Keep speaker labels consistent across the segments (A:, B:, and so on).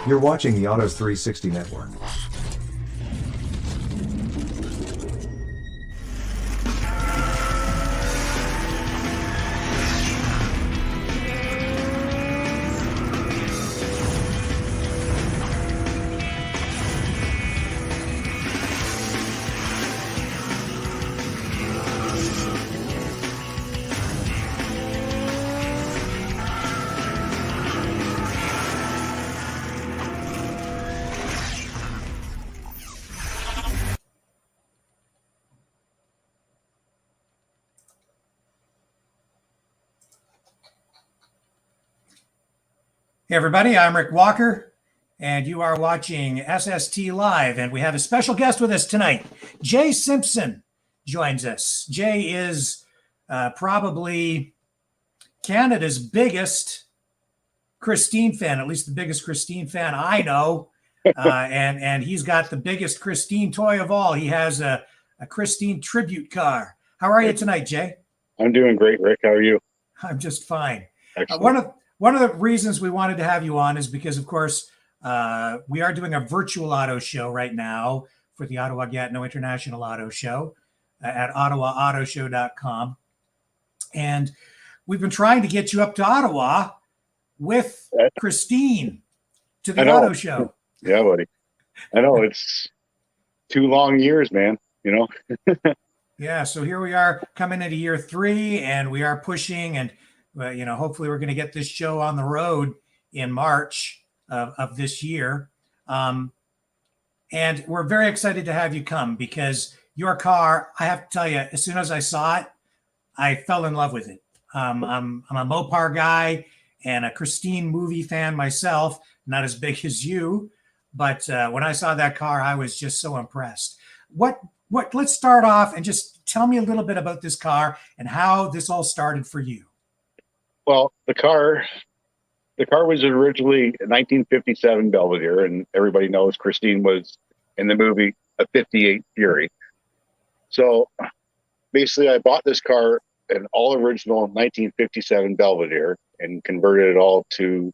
A: You're watching the Autos 360 Network.
B: Hey everybody, I'm Rick Walker, and you are watching SST Live, and we have a special guest with us tonight. Jay Simpson joins us. Jay is probably Canada's biggest Christine fan, at least the biggest Christine fan I know, and he's got the biggest Christine toy of all. He has a Christine tribute car. How are you tonight, Jay?
C: I'm doing great, Rick. How are you?
B: I'm just fine.
C: Excellent.
B: One of the reasons we wanted to have you on is because, of course, we are doing a virtual auto show right now for the Ottawa Gatineau International Auto Show at ottawaautoshow.com. And we've been trying to get you up to Ottawa with Christine to the auto show.
C: Yeah, buddy. I know it's 2 long years, man, you know?
B: Yeah, so here we are coming into year 3, and we are pushing, and hopefully we're going to get this show on the road in March of this year. And we're very excited to have you come because your car, I have to tell you, as soon as I saw it, I fell in love with it. I'm a Mopar guy and a Christine movie fan myself, not as big as you. But when I saw that car, I was just so impressed. Let's start off and just tell me a little bit about this car and how this all started for you.
C: Well, the car was originally a 1957 Belvedere, and everybody knows Christine was in the movie a 58 Fury. So basically, I bought this car, an all original 1957 Belvedere, and converted it all to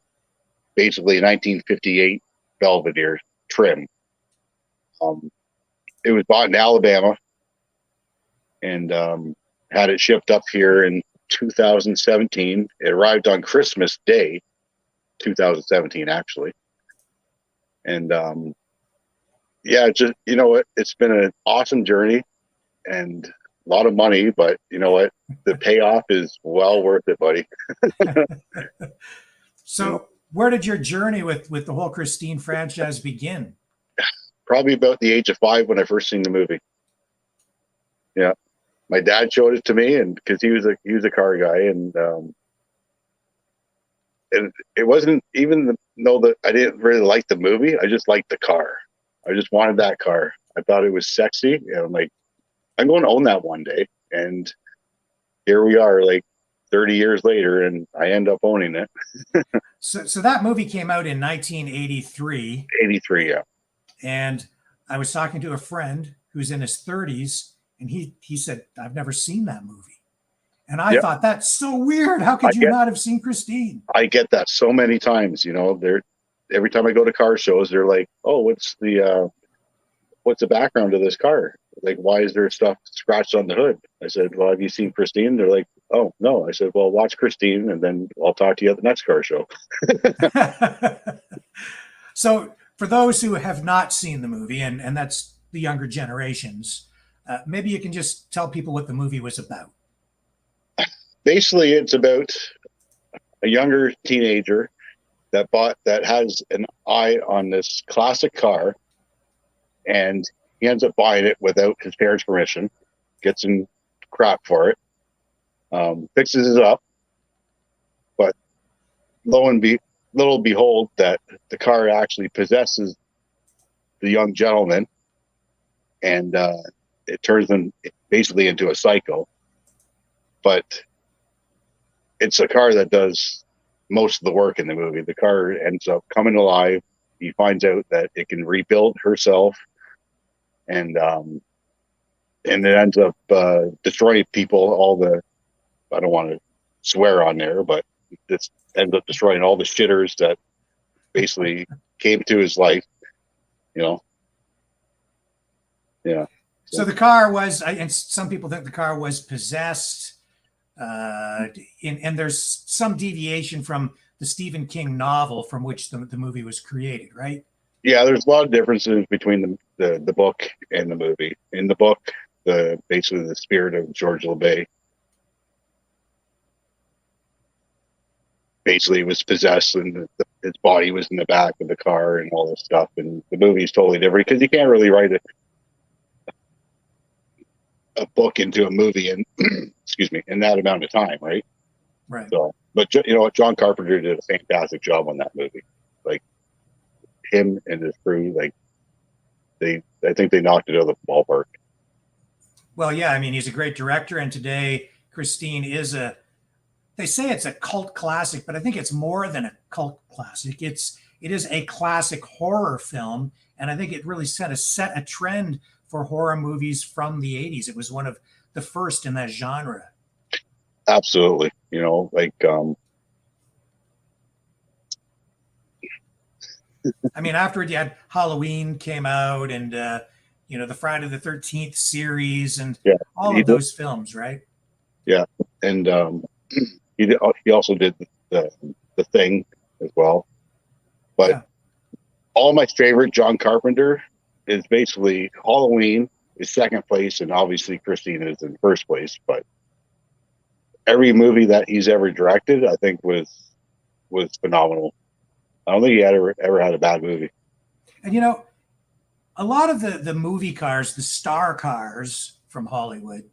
C: basically a 1958 Belvedere trim. It was bought in Alabama and had it shipped up here in 2017. It arrived on Christmas Day, 2017, actually. And just, you know what, it's been an awesome journey and a lot of money, but you know what, the payoff is well worth it, buddy.
B: So where did your journey with the whole Christine franchise begin?
C: Probably about the age of 5 when I first seen the movie. Yeah. My dad showed it to me, and because he was a car guy, and it wasn't even though that I didn't really like the movie. I just liked the car. I just wanted that car. I thought it was sexy, and I'm like, I'm going to own that one day. And here we are, like 30 years later, and I end up owning it.
B: So that movie came out in 1983.
C: 83, yeah.
B: And I was talking to a friend who's in his 30s. And he said, I've never seen that movie. And I thought, that's so weird. How could you not have seen Christine?
C: I get that so many times, you know. Every time I go to car shows, they're like, oh, what's the background to this car? Like, why is there stuff scratched on the hood? I said, well, have you seen Christine? They're like, oh, no. I said, well, watch Christine, and then I'll talk to you at the next car show.
B: So for those who have not seen the movie, and that's the younger generations, maybe you can just tell people what the movie was about.
C: Basically, it's about a younger teenager that has an eye on this classic car, and he ends up buying it without his parents' permission, gets in crap for it, fixes it up, but little behold that the car actually possesses the young gentleman, and it turns him basically into a psycho. But it's a car that does most of the work in the movie. The car ends up coming alive. He finds out that it can rebuild herself, and it ends up destroying people. I don't want to swear on there, but it ends up destroying all the shitters that basically came to his life, you know. Yeah.
B: So the car was, and some people think the car was possessed. And there's some deviation from the Stephen King novel from which the movie was created, right?
C: Yeah, there's a lot of differences between the book and the movie. In the book, basically the spirit of George LeBay basically was possessed, and his body was in the back of the car and all this stuff. And the movie is totally different because you can't really write a book into a movie in excuse me, in that amount of time, right?
B: Right.
C: So, but you know what, John Carpenter did a fantastic job on that movie. Like him and his crew, like I think they knocked it out of the ballpark.
B: Well, yeah, I mean, he's a great director, and today Christine is they say it's a cult classic, but I think it's more than a cult classic. It is a classic horror film, and I think it really set a trend for horror movies from the 80s. It was one of the first in that genre.
C: Absolutely. You know, like
B: I mean, afterward you had Halloween came out, and the Friday the 13th series, and
C: yeah,
B: all of those films, right?
C: Yeah, and he also did the Thing as well. But
B: Yeah.
C: all my favorite John Carpenter is basically Halloween is second place, and obviously Christine is in first place. But every movie that he's ever directed, I think was phenomenal. I don't think he had ever had a bad movie.
B: And a lot of the movie cars, the star cars from Hollywood,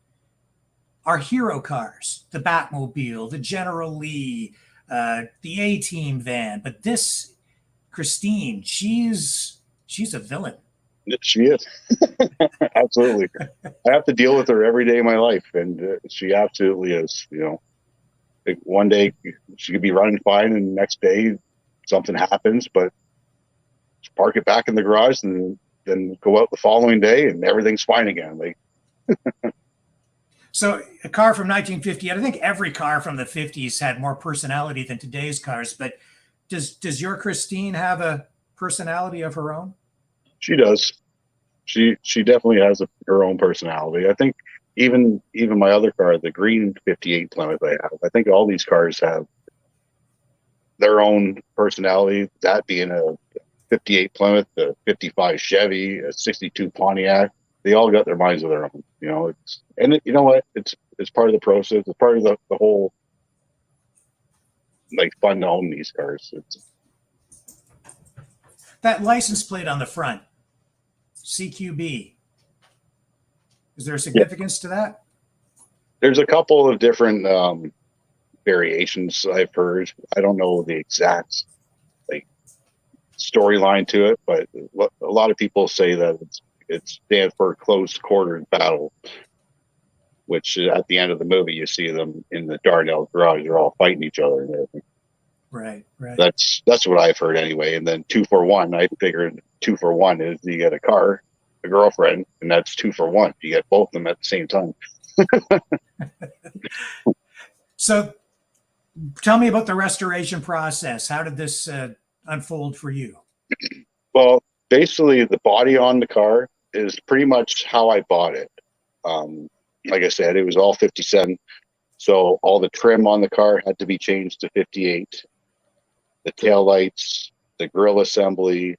B: are hero cars. The Batmobile, the General Lee, the A-Team van. But this Christine, she's a villain.
C: She is. Absolutely. I have to deal with her every day of my life, and she absolutely is. You know, like one day she could be running fine, and the next day something happens, but just park it back in the garage and then go out the following day and everything's fine again. Like,
B: so a car from 1958, I think every car from the 50s had more personality than today's cars, but does your Christine have a personality of her own?
C: she does. She definitely has her own personality. I think even my other car, the green 58 Plymouth I have, I think all these cars have their own personality, that being a 58 Plymouth, a 55 Chevy, a 62 Pontiac. They all got their minds of their own, you know. You know what? It's part of the process. It's part of the whole, like, fun to own these cars.
B: That license plate on the front, CQB. Is there a significance to that?
C: There's a couple of different variations I've heard. I don't know the exact storyline to it, but a lot of people say that it stands for close quarters battle, which at the end of the movie you see them in the Darnell garage. They're all fighting each other and everything.
B: Right.
C: That's what I've heard anyway. And then 2 for 1, I figured 2 for 1 is you get a car, a girlfriend, and that's 2 for 1. You get both of them at the same time.
B: So tell me about the restoration process. How did this unfold for you?
C: Well, basically the body on the car is pretty much how I bought it. Like I said, it was all 57. So all the trim on the car had to be changed to 58. The tail lights, the grille assembly,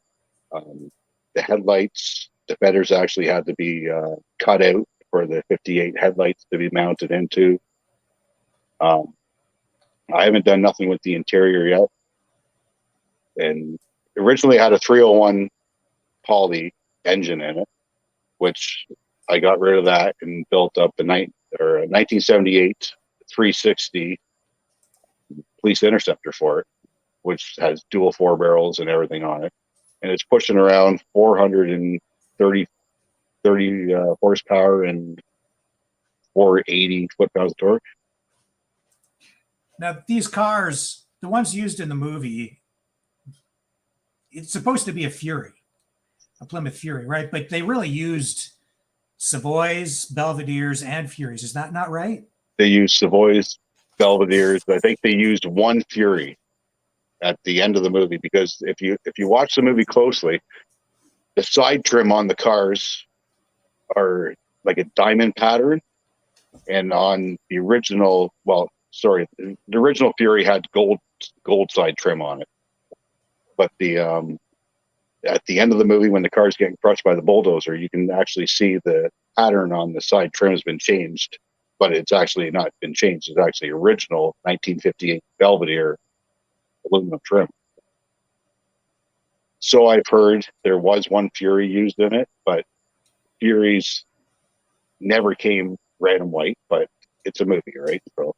C: the headlights, the fenders actually had to be cut out for the 58 headlights to be mounted into. I haven't done nothing with the interior yet. And originally had a 301 Poly engine in it, which I got rid of that and built up a 1978 360 police interceptor for it, which has dual 4 barrels and everything on it. And it's pushing around 430 horsepower and 480 foot-pounds of torque.
B: Now, these cars, the ones used in the movie, it's supposed to be a Fury, a Plymouth Fury, right? But they really used Savoys, Belvederes, and Furies. Is that not right?
C: They used Savoys, Belvederes. I think they used one Fury. at the end of the movie, because if you watch the movie closely, the side trim on the cars are like a diamond pattern, and on the original, the original Fury had gold side trim on it, but the at the end of the movie, when the car's getting crushed by the bulldozer, you can actually see the pattern on the side trim has been changed, but it's actually not been changed. It's actually original 1958 Belvedere aluminum trim. So I've heard there was one Fury used in it, but Furies never came red and white, but it's a movie, right? So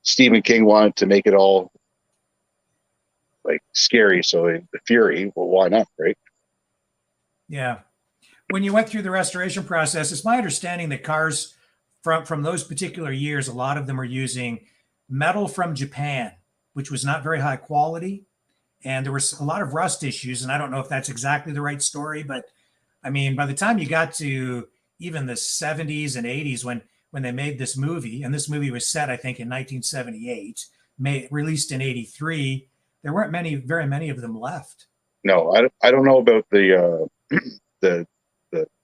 C: Stephen King wanted to make it all like scary, so the Fury, well, why not, right?
B: Yeah. When you went through the restoration process, it's my understanding that cars from those particular years, a lot of them are using metal from Japan, which was not very high quality. And there was a lot of rust issues. And I don't know if that's exactly the right story, but I mean, by the time you got to even the 70s and 80s, when they made this movie, and this movie was set, I think, in 1978, released in 83, there weren't very many of them left.
C: No, I don't know about the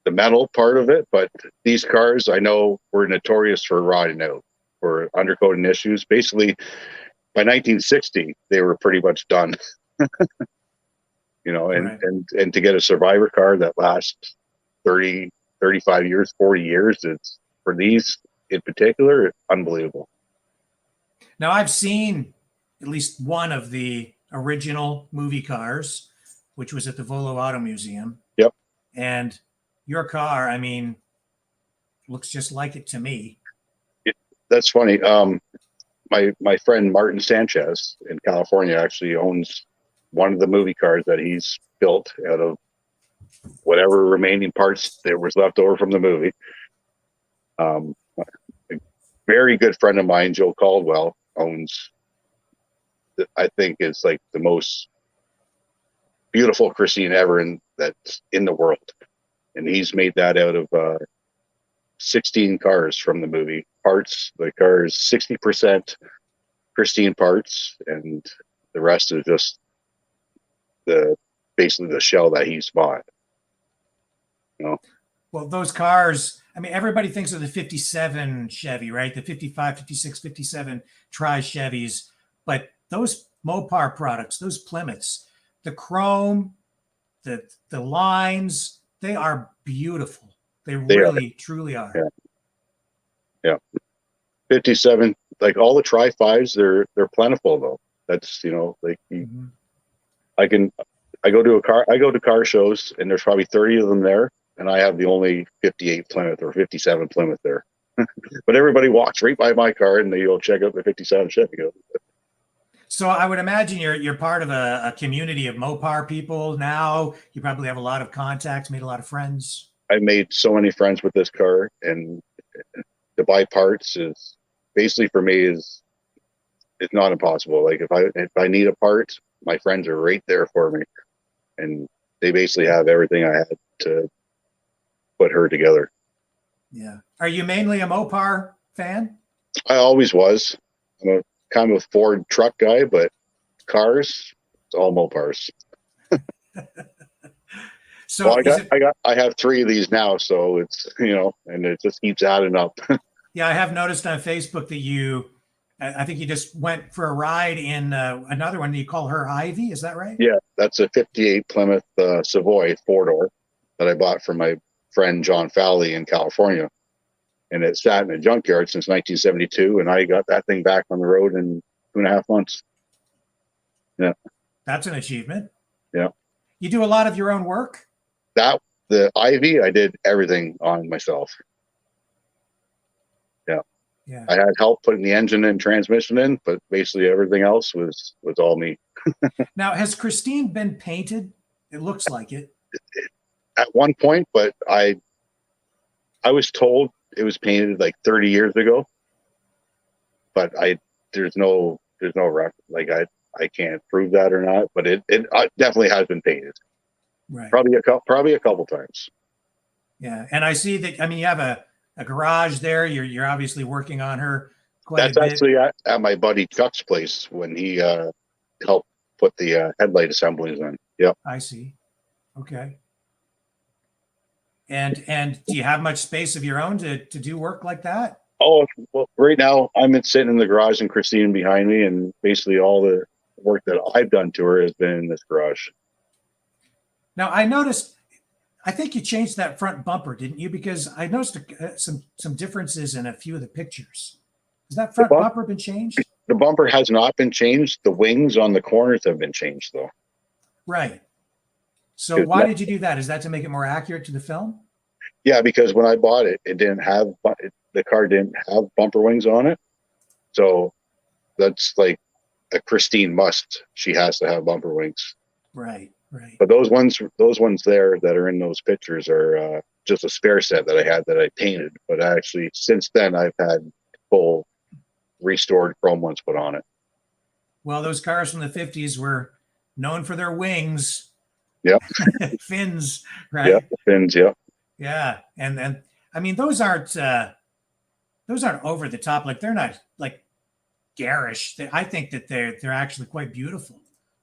C: the metal part of it, but these cars I know were notorious for rotting out, for undercoating issues. Basically, by 1960, they were pretty much done.
B: Right.
C: And to get a survivor car that lasts 30, 35 years, 40 years, it's, for these in particular, unbelievable.
B: Now, I've seen at least one of the original movie cars, which was at the Volo Auto Museum.
C: Yep.
B: And your car, I mean, looks just like it to me.
C: That's funny. My friend Martin Sanchez in California actually owns one of the movie cars that he's built out of whatever remaining parts there was left over from the movie. A very good friend of mine, Joe Caldwell, owns, I think, is like the most beautiful Christine ever that's in the world, and he's made that out of 16 cars from the movie parts. The car is 60% Christine parts, and the rest is just basically the shell that he's bought.
B: Well, those cars, I mean, everybody thinks of the 57 Chevy, right? The 55, 56, 57 tri-Chevys. But those Mopar products, those Plymouths, the chrome, the lines, they are beautiful. They really, truly are.
C: Yeah. 57, like all the tri-5s, they're plentiful though. That's, I go to car shows and there's probably 30 of them there, and I have the only 58 Plymouth or 57 Plymouth there. But everybody walks right by my car and they go check out the 57 Chevy.
B: So I would imagine you're part of a community of Mopar people now. You probably have a lot of contacts, made a lot of friends.
C: I made so many friends with this car, and to buy parts is basically, for me, it's not impossible. Like if I need a part, my friends are right there for me, and they basically have everything I had to put her together.
B: Yeah. Are you mainly a Mopar fan?
C: I always was. I'm a kind of a Ford truck guy, but cars, it's all Mopars.
B: So
C: well, I have 3 of these now, so it's, and it just keeps adding up.
B: Yeah, I have noticed on Facebook that I think you just went for a ride in another one. You call her Ivy, is that right?
C: Yeah, that's a 58 Plymouth Savoy 4-door that I bought from my friend John Fowley in California. And it sat in a junkyard since 1972, and I got that thing back on the road in 2.5 months. Yeah.
B: That's an achievement.
C: Yeah.
B: You do a lot of your own work?
C: The Ivy, I did everything on myself.
B: Yeah.
C: I had help putting the engine and transmission in, but basically everything else was all me.
B: Now, has Christine been painted? It looks like it.
C: At one point, but I was told it was painted like 30 years ago, but there's no record. Like I can't prove that or not, but it definitely has been painted.
B: Right.
C: Probably a couple times.
B: Yeah. And I see that, I mean, you have a garage there. You're obviously working on her quite
C: That's
B: a bit.
C: actually at my buddy Chuck's place when he helped put the headlight assemblies in. Yep.
B: I see. Okay. And do you have much space of your own to do work like that?
C: Oh, well, right now sitting in the garage and Christine behind me, and basically all the work that I've done to her has been in this garage.
B: Now I noticed. I think you changed that front bumper, didn't you? Because I noticed some differences in a few of the pictures. Has that front bumper been changed?
C: The bumper has not been changed. The wings on the corners have been changed, though.
B: Right. So why did you do that? Is that to make it more accurate to the film?
C: Yeah, because when I bought it, the car didn't have bumper wings on it. So that's like a Christine must. She has to have bumper wings.
B: Right, right.
C: But those ones there that are in those pictures are just a spare set that I had that I painted. But actually, since then, I've had full restored chrome ones put on it.
B: Well, those cars from the 50s were known for their wings.
C: Yep.
B: Fins, right?
C: Yeah, the fins, yep.
B: Yeah. And I mean, those aren't over the top. Like they're not like garish. I think that they're actually quite beautiful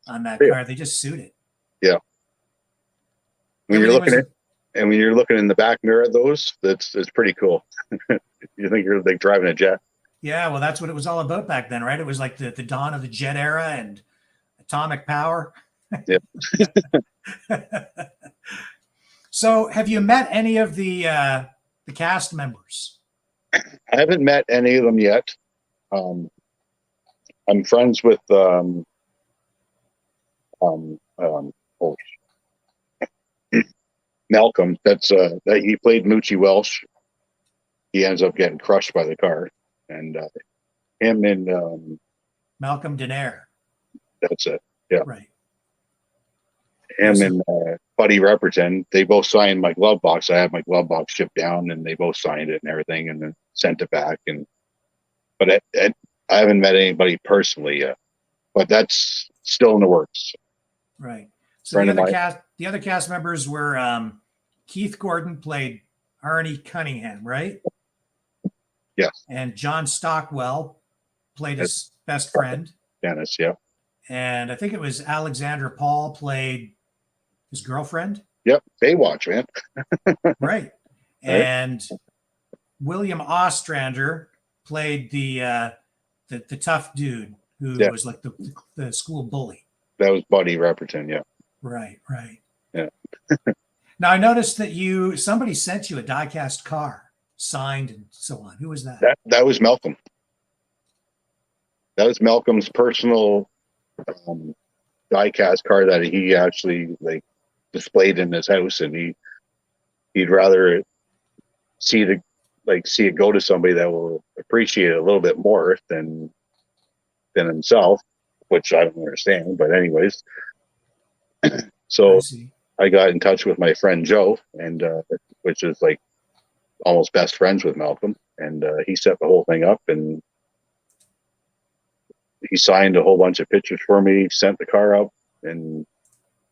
B: on that car. They just suit it.
C: Yeah. When you're looking in the back mirror at those, it's pretty cool. You think you're like driving a jet.
B: Yeah, well, that's what it was all about back then, right? It was like the dawn of the jet era and atomic power.
C: Yep.
B: So, have you met any of the cast members?
C: I haven't met any of them yet. I'm friends with Malcolm. That he played Moochie Welsh. He ends up getting crushed by the car, and him and
B: Malcolm Denaire.
C: That's it. Yeah.
B: Right.
C: Him and Buddy Repperton, they both signed my glove box. I had my glove box shipped down, and they both signed it and everything, and then sent it back. But I haven't met anybody personally yet. But that's still in the works.
B: Right. So the other cast members were Keith Gordon played Arnie Cunningham, right?
C: Yes.
B: And John Stockwell played his best friend.
C: Dennis, yeah.
B: And I think it was Alexandra Paul played his girlfriend.
C: Yep, Baywatch, man.
B: Right. And William Ostrander played the tough dude who was like the school bully.
C: That was Buddy Repperton, yeah.
B: Right, right.
C: Yeah.
B: Now I noticed that somebody sent you a die-cast car, signed and so on. Who was that?
C: That was Malcolm. That was Malcolm's personal die-cast car that he actually displayed in his house, and he'd rather see it go to somebody that will appreciate it a little bit more than himself, which I don't understand. But anyways, so I got in touch with my friend Joe, and which is like almost best friends with Malcolm, and he set the whole thing up, and he signed a whole bunch of pictures for me, sent the car up, and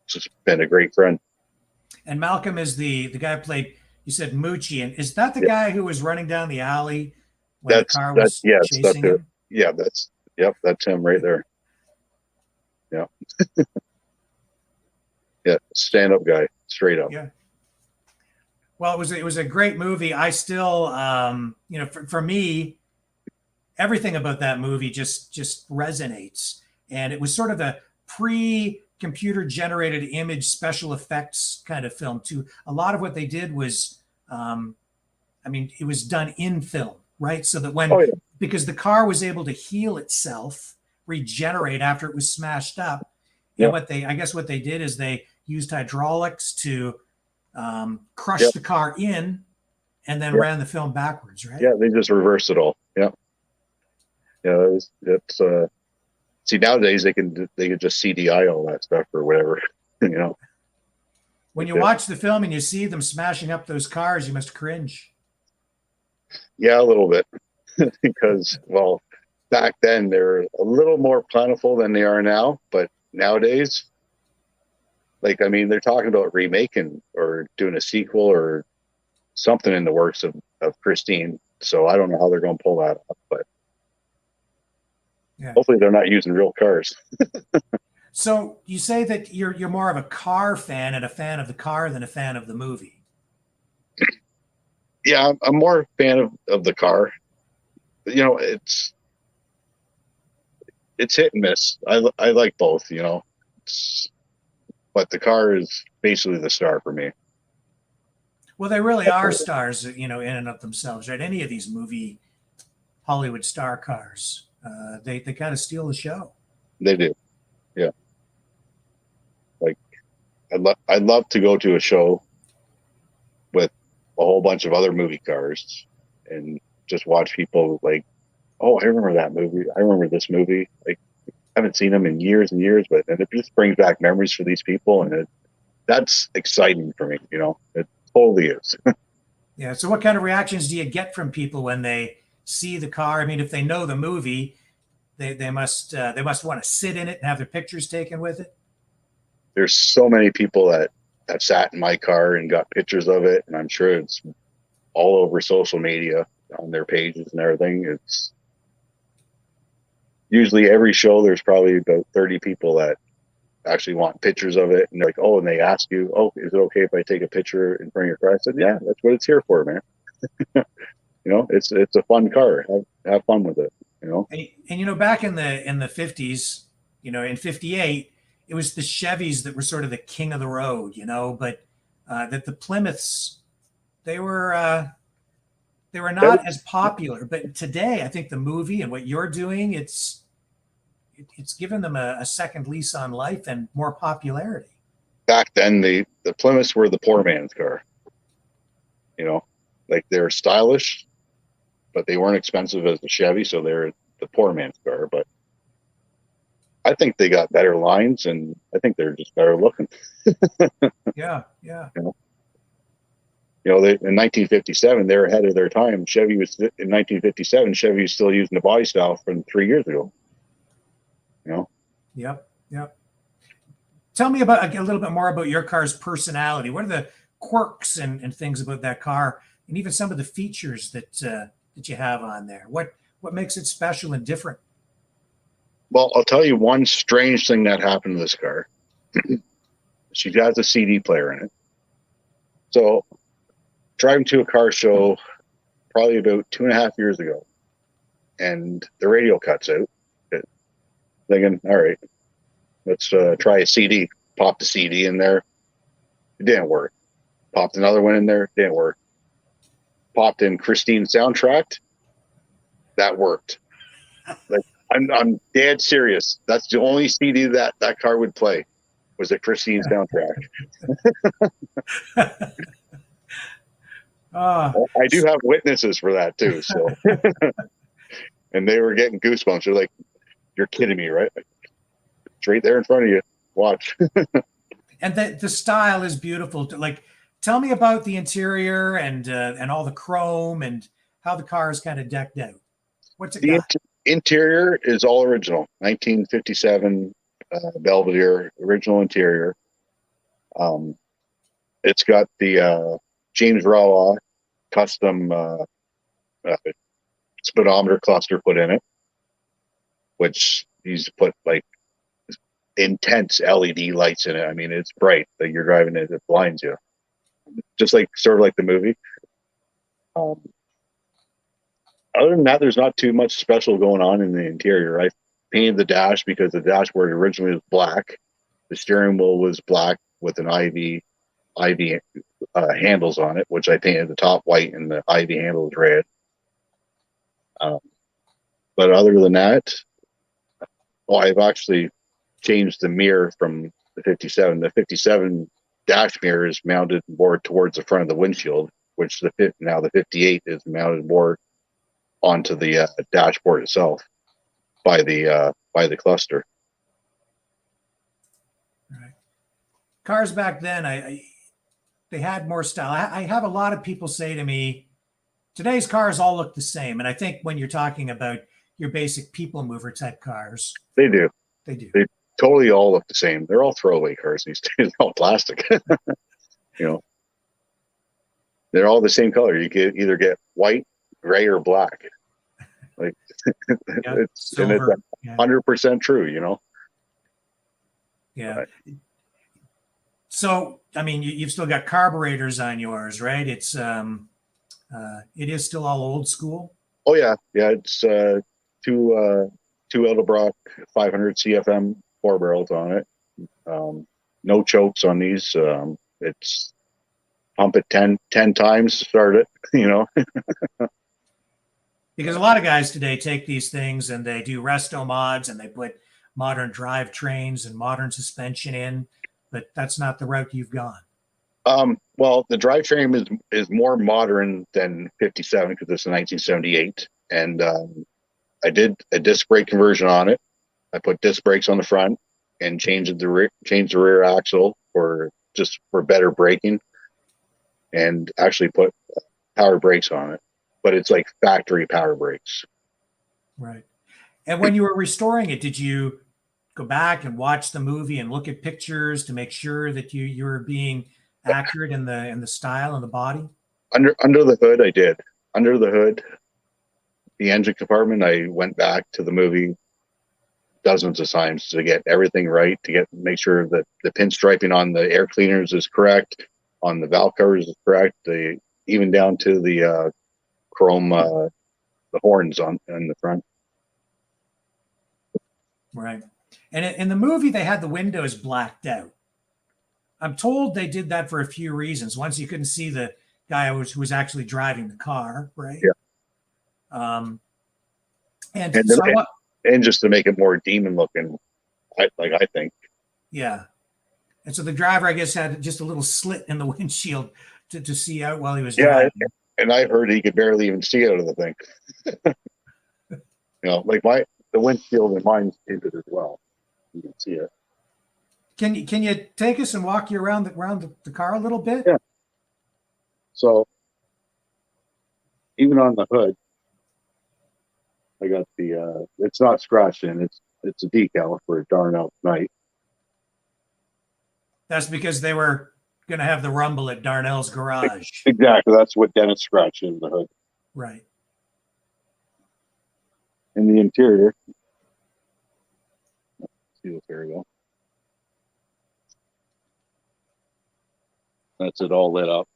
C: just been a great friend. And
B: Malcolm is the guy who played, you said Moochie, and is that the guy who was running down the alley when the car was chasing him?
C: Yeah, that's him right there. Yeah. Yeah, stand-up guy, straight up.
B: Yeah. Well, it was a great movie. I still, for me, everything about that movie just resonates. And it was sort of a pre-computer generated image special effects kind of film too. A lot of what they did was, it was done in film, right? So that because the car was able to heal itself, regenerate after it was smashed up. Yeah. And what they did is they used hydraulics to crush the car in and then ran the film backwards, right? Yeah, they just reversed it all. Yeah. Yeah, it's see, nowadays they can just CDI all that stuff or whatever, When you watch the film and you see them smashing up those cars, you must cringe. Yeah, a little bit, because back then they're a little more plentiful than they are now, but nowadays, they're talking about remaking or doing a sequel or something in the works of Christine. So I don't know how they're going to pull that off, but Yeah.
C: Hopefully they're not using real cars.
B: So you say that you're more of a car fan and a fan of the car than a fan of the movie.
C: Yeah, I'm more a fan of the car. You know, it's hit and miss. I like both, you know. But the car is basically the star for me.
B: Well, they really are stars, in and of themselves, right? Any of these movie Hollywood star cars, they kind of steal the show.
C: They do. Yeah. Like I'd love to go to a show with a whole bunch of other movie cars and just watch people like, oh, I remember that movie. I remember this movie. Like I haven't seen them in years and years, but and it just brings back memories for these people, and that's exciting for me. You know, it totally is.
B: Yeah. So what kind of reactions do you get from people when they see the car? I mean, if they know the movie, they must want to sit in it and have their pictures taken with it.
C: There's so many people that have sat in my car and got pictures of it, and I'm sure it's all over social media on their pages and everything. It's usually every show there's probably about 30 people that actually want pictures of it, and they're like, oh, and they ask you, oh, is it okay if I take a picture in front of your car? I said, yeah, that's what it's here for, man. You know, it's a fun car. Have fun with it, you know.
B: And back in the 50s, in 58, it was the Chevys that were sort of the king of the road, but that the Plymouths, they were not as popular. But today, I think the movie and what you're doing, it's given them a second lease on life and more popularity.
C: Back then, the Plymouths were the poor man's car. You know, like they're stylish, but they weren't expensive as the Chevy, so they're the poor man's car. But I think they got better lines, and I think they're just better looking.
B: Yeah, yeah.
C: In 1957, they're ahead of their time. Chevy was in 1957. Chevy was still using the body style from 3 years ago. You know.
B: Yep, yep. Tell me about a little bit more about your car's personality. What are the quirks and things about that car, and even some of the features that you have on there? What makes it special and different?
C: Well, I'll tell you one strange thing that happened to this car. She has a CD player in it. So, driving to a car show probably about 2.5 years ago, and the radio cuts out. Thinking, all right, let's try a CD. Popped the CD in there. It didn't work. Popped another one in there. Didn't work. Popped in Christine soundtrack. That worked. Like I'm dead serious. That's the only CD that car would play was a Christine soundtrack. I do have witnesses for that too. So, and they were getting goosebumps. They're like, "You're kidding me, right? It's right there in front of you. Watch."
B: And the style is beautiful. Like, tell me about the interior and all the chrome and how the car is kind of decked out. What's it
C: The
B: got?
C: interior is all original, 1957 Belvedere original interior. It's got the James Rawa custom speedometer cluster put in it, which he's put like intense LED lights in it. I mean, it's bright. That you're driving it blinds you, just like sort of like the movie. Other than that, there's not too much special going on in the interior. I painted the dash because the dashboard originally was black. The steering wheel was black with an ivy handles on it, which I painted the top white and the ivy handles red. But other than that, I've actually changed the mirror from the 57. The 57 dash mirror is mounted more towards the front of the windshield, which now the 58 is mounted more onto the dashboard itself by the cluster.
B: Right. Cars back then, they had more style. I have a lot of people say to me, today's cars all look the same. And I think when you're talking about your basic people mover type cars,
C: They do.
B: they do.
C: They totally all look the same. They're all throwaway cars these days. They're all plastic. They're all the same color. You could either get white, gray, or black. Like
B: Yeah,
C: it's
B: silver. Yeah,
C: 100% true, you know.
B: yeah. So, I mean, you've still got carburetors on yours, right? It is still all old school.
C: Oh yeah, yeah. It's two Edelbrock 500 CFM 4 barrels on it. No chokes on these. It's pump it 10 times, start it. You know.
B: Because a lot of guys today take these things and they do resto mods and they put modern drivetrains and modern suspension in, but that's not the route you've gone.
C: Well, the drivetrain is more modern than 57 because it's a 1978, and I did a disc brake conversion on it. I put disc brakes on the front and changed the rear axle for better braking, and actually put power brakes on it. But it's like factory power brakes.
B: Right. And when you were restoring it, did you go back and watch the movie and look at pictures to make sure that you were being accurate in the style and the body?
C: Under the hood, I did. Under the hood, the engine compartment, I went back to the movie dozens of times to get everything right, to make sure that the pinstriping on the air cleaners is correct, on the valve covers is correct, even down to the chrome the horns on in the front.
B: Right. And in the movie, they had the windows blacked out. I'm told they did that for a few reasons. Once, you couldn't see the guy who was actually driving the car, right?
C: Yeah.
B: Um, and
C: And
B: so I want,
C: and just to make it more demon looking, I think.
B: yeah. And so the driver, I guess, had just a little slit in the windshield to see out while he was
C: Yeah,
B: driving.
C: and I heard he could barely even see out of the thing. You know, like the windshield in mine's tinted as well. You can see it.
B: Can you take us and walk you around the car a little bit?
C: Yeah. So even on the hood, I got the it's not scratched in, it's a decal for a darn out night.
B: That's because they were going to have the rumble at Darnell's garage.
C: Exactly. That's what Dennis scratched in the hood.
B: Right.
C: In the interior. Let's see the stereo. That's it all lit up.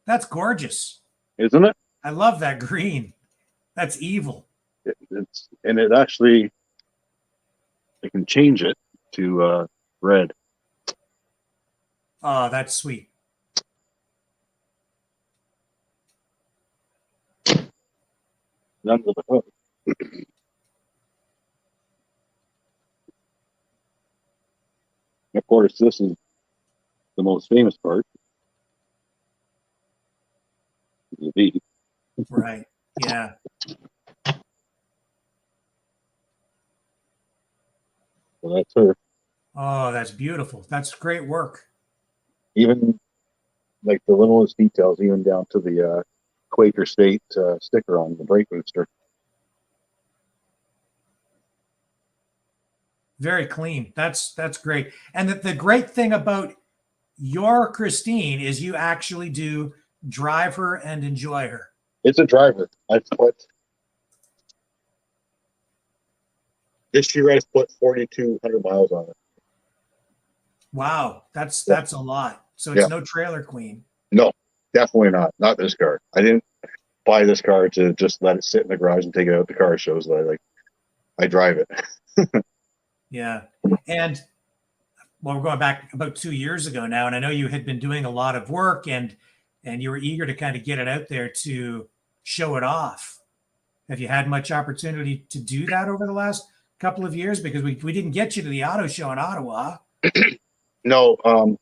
B: That's gorgeous.
C: Isn't it?
B: I love that green. That's evil.
C: It actually, I can change it to red.
B: Oh, that's sweet.
C: Under the hood. Of course, this is the most famous part. The V.
B: Right. Yeah.
C: So that's her.
B: Oh, that's beautiful. That's great work.
C: Even like the littlest details, even down to the Quaker State sticker on the brake booster.
B: Very clean. That's great. And the great thing about your Christine is you actually do drive her and enjoy her.
C: It's a driver. This year I put 4,200 miles on it.
B: Wow, that's a lot. So it's no trailer queen.
C: No, definitely not. Not this car. I didn't buy this car to just let it sit in the garage and take it out to car shows. I drive it.
B: Yeah. And well, we're going back about 2 years ago now, and I know you had been doing a lot of work and you were eager to kind of get it out there to show it off. Have you had much opportunity to do that over the last couple of years? Because we didn't get you to the auto show in Ottawa.
C: No,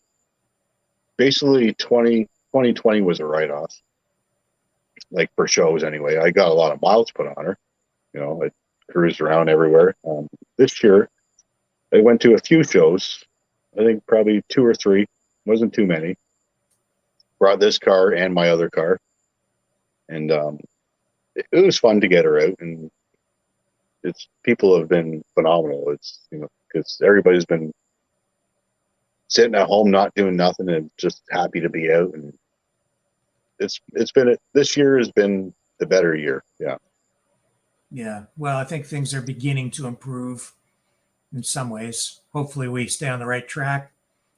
C: basically 2020 was a write-off. Like for shows anyway. I got a lot of miles put on her. You know, I cruised around everywhere. This year I went to a few shows. I think probably 2 or 3. Wasn't too many. Brought this car and my other car. And it was fun to get her out, and people have been phenomenal. It's, you know, because everybody's been sitting at home not doing nothing and just happy to be out, and this year has been the better year. Yeah.
B: Yeah. Well, I think things are beginning to improve in some ways. Hopefully we stay on the right track.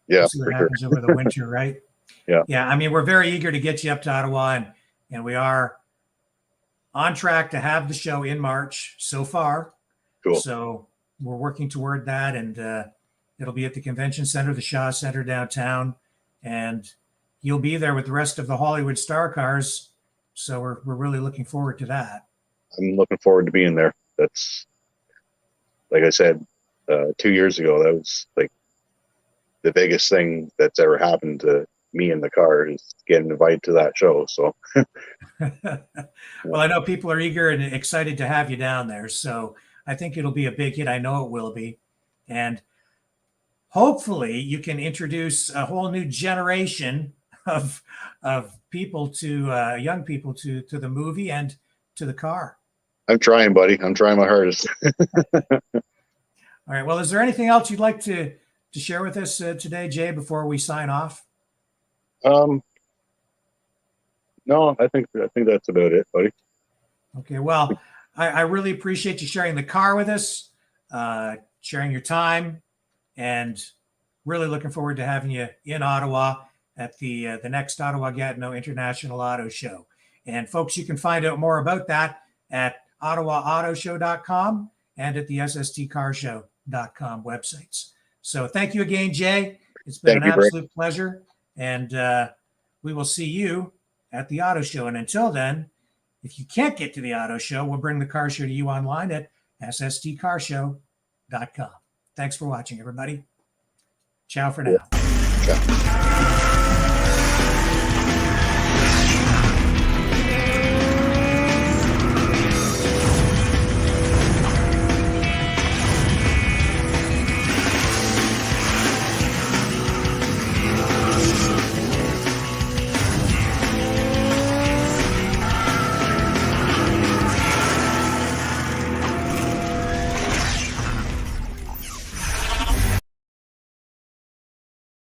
C: Yeah,
B: We'll see what
C: for sure.
B: happens over the winter, right?
C: Yeah.
B: Yeah. I mean, we're very eager to get you up to Ottawa, and we are on track to have the show in March so far.
C: Cool.
B: So we're working toward that, and it'll be at the Convention Center, the Shaw Center downtown, and you'll be there with the rest of the Hollywood star cars. So we're really looking forward to that.
C: I'm looking forward to being there. That's, like I said, 2 years ago, that was like the biggest thing that's ever happened to me in the car is getting invited to that show. So,
B: Well, I know people are eager and excited to have you down there. So I think it'll be a big hit. I know it will be. And hopefully you can introduce a whole new generation of people to young people to the movie and to the car.
C: I'm trying, buddy. I'm trying my hardest.
B: All right. Well, is there anything else you'd like to share with us today, Jay, before we sign off?
C: No, I think that's about it, buddy.
B: Okay. Well, I really appreciate you sharing the car with us, sharing your time, and really looking forward to having you in Ottawa at the next Ottawa Gatineau International Auto Show. And folks, you can find out more about that at ottawaautoshow.com and at the sstcarshow.com websites. So thank you again, Jay. It's been an absolute pleasure. And we will see you at the auto show. And until then, if you can't get to the auto show, we'll bring the car show to you online at sstcarshow.com. Thanks for watching, everybody. Ciao for now.
C: Ciao.